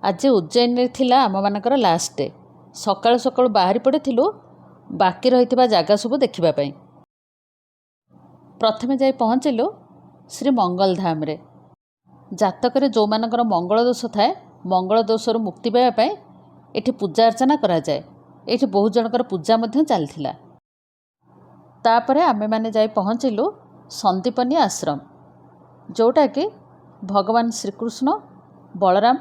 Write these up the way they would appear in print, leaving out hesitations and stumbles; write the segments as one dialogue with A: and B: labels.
A: आज उज्जैन थिला आम मानकर लास्ट डे सकाळु सकाळु बाहरी पड़िथिलु बाकी रही जगह सब देखापी। प्रथमे जाई पहुँचलु श्री मंगल धाम रे। जातक जो मानकर मंगल दोष थाए मंगल दोषरु मुक्ति पाइबापी एठी पूजा अर्चना करा जाए। एठी बहुत जनकर पूजा मध्य चलथिला। तापरे आमे माने जाई पहुँचलु संदीपनी आश्रम जोटा कि भगवान श्रीकृष्ण बलराम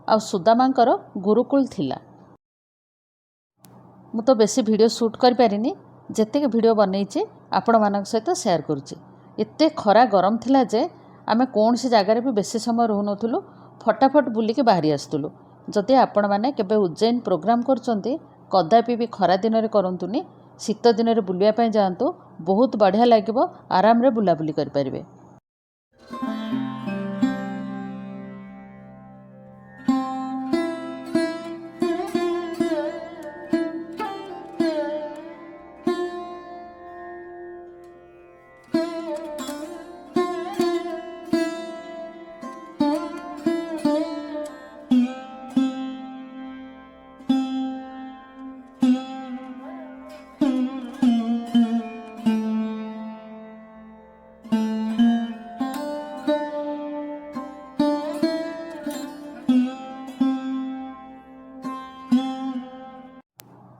A: आ सुदामांकर गुरुकुल थिला। मु तो बेसी वीडियो शूट कर पारिनी जेते वीडियो बनईचे आपण मानक सहित शेयर करुच्ची। एते खरा गरम थिला जे आमे कौन सी जगार भी बेसी समय रहूनुथुलु फटाफट बुलिके बाहरी आसुलु। जदि आपण माने केबे उज्जैन प्रोग्राम करचंती कदापि भी खरा दिन रे करंतुनी शीत दिन रे बुलिया पय जांतु बहुत बढ़िया लागिबो। आराम रे बुलाबुली कर परिबे।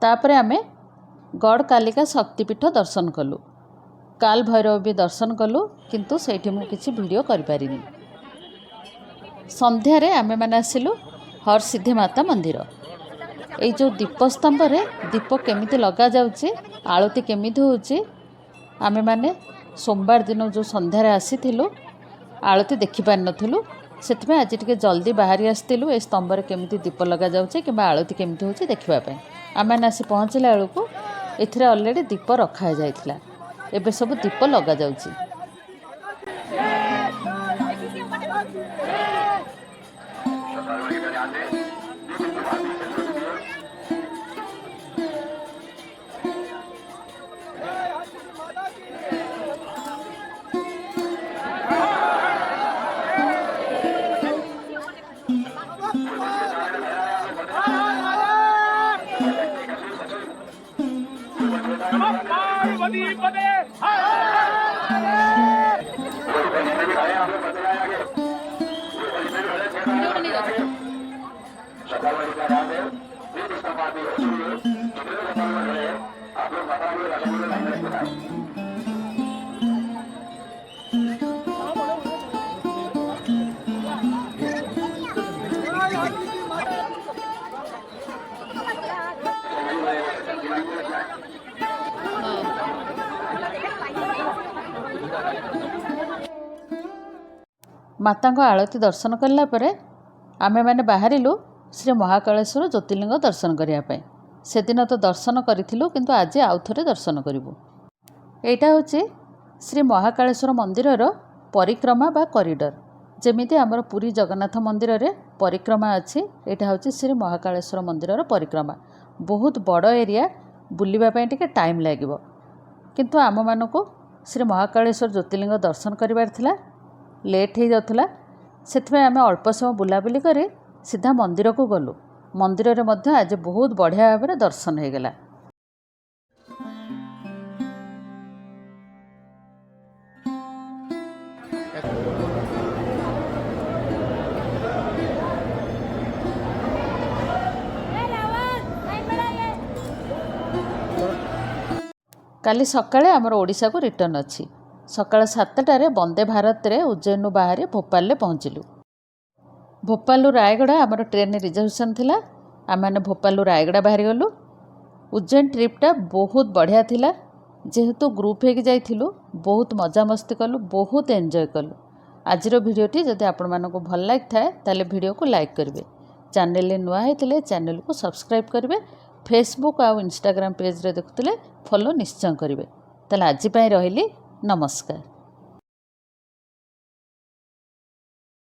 A: तापरे आमे गड़ कालिका शक्तिपीठ दर्शन कलु। काल भैरव भी दर्शन कलु किंतु सेठी मु किछि वीडियो कर पारिनी। संध्या रे आमे माने आसिलु हरसिद्धि माता मंदिर। ए जो दीपस्तंभ रे दीप केमिति लगा जाउची आळती केमिति होउची आमे माने सोमवार दिन जो संध्या रे आसीथिलु आळती देखि पार नथिलु। सेतमे आज टिके जल्दी बाहरी आस्तिलु ए स्तंभ रे केमिति दीप लगा जाउची किबा आळती केमिति होउची देखिबा पय। आमे आसी पहुँचला बेलू एथिरे ऑलरेडी दीप रखा जाइथिला। एबे सब दीप लगा जाउची। माता आळती दर्शन कला परे आमे माने बाहरिलु श्री महाकालेश्वर ज्योतिर्लिंग दर्शन करने। से दिन तो दर्शन करूँ किंतु आज आउ थे दर्शन करूँ। यहाँ हूँ श्री महाकालेश्वर मंदिर परिक्रमा बा कॉरिडोर जमीती आमर पुरी जगन्नाथ मंदिर रे परिक्रमा अच्छी। यहाँ हूँ श्री महाकालेश्वर मंदिर परिक्रमा बहुत बड़ एरिया बुलवाई टे टाइम लगे किंतु आम मानक श्री महाकालेश्वर ज्योतिर्लिंग दर्शन कर लेट हो जाता से आम अल्प समय बुलाबुली कर सीधा मंदिर को गलु। मंदिर रे मध्य आज बहुत बढ़िया भाव में दर्शन हो गला। काली सकाळे आमर ओडिशा को रिटर्न अच्छी। सकाळ 7टारे वंदे भारत रे उज्जैन बाहरी भोपाल पहुँचलु। भोपाल रायगड़ा आमर ट्रेन रिजर्वेशन थिला। आम मैंने भोपाल रायगड़ा बाहरी गलु। उज्जैन ट्रिपटा बहुत बढ़िया थिला जेहेतु ग्रुप हो जाइथिलु बहुत मजा मस्ती कलु बहुत एंजॉय कलु। आजिर भिडियोटी जदि आपण मानक भल लाग थाए ताले भिडियो को लाइक करेंगे। चैनल नुआ होते चैनल को सब्सक्राइब करेंगे। फेसबुक आ इंस्टाग्राम पेज रे देखुले फॉलो निश्चय करेंगे। ताले आज रही नमस्कार।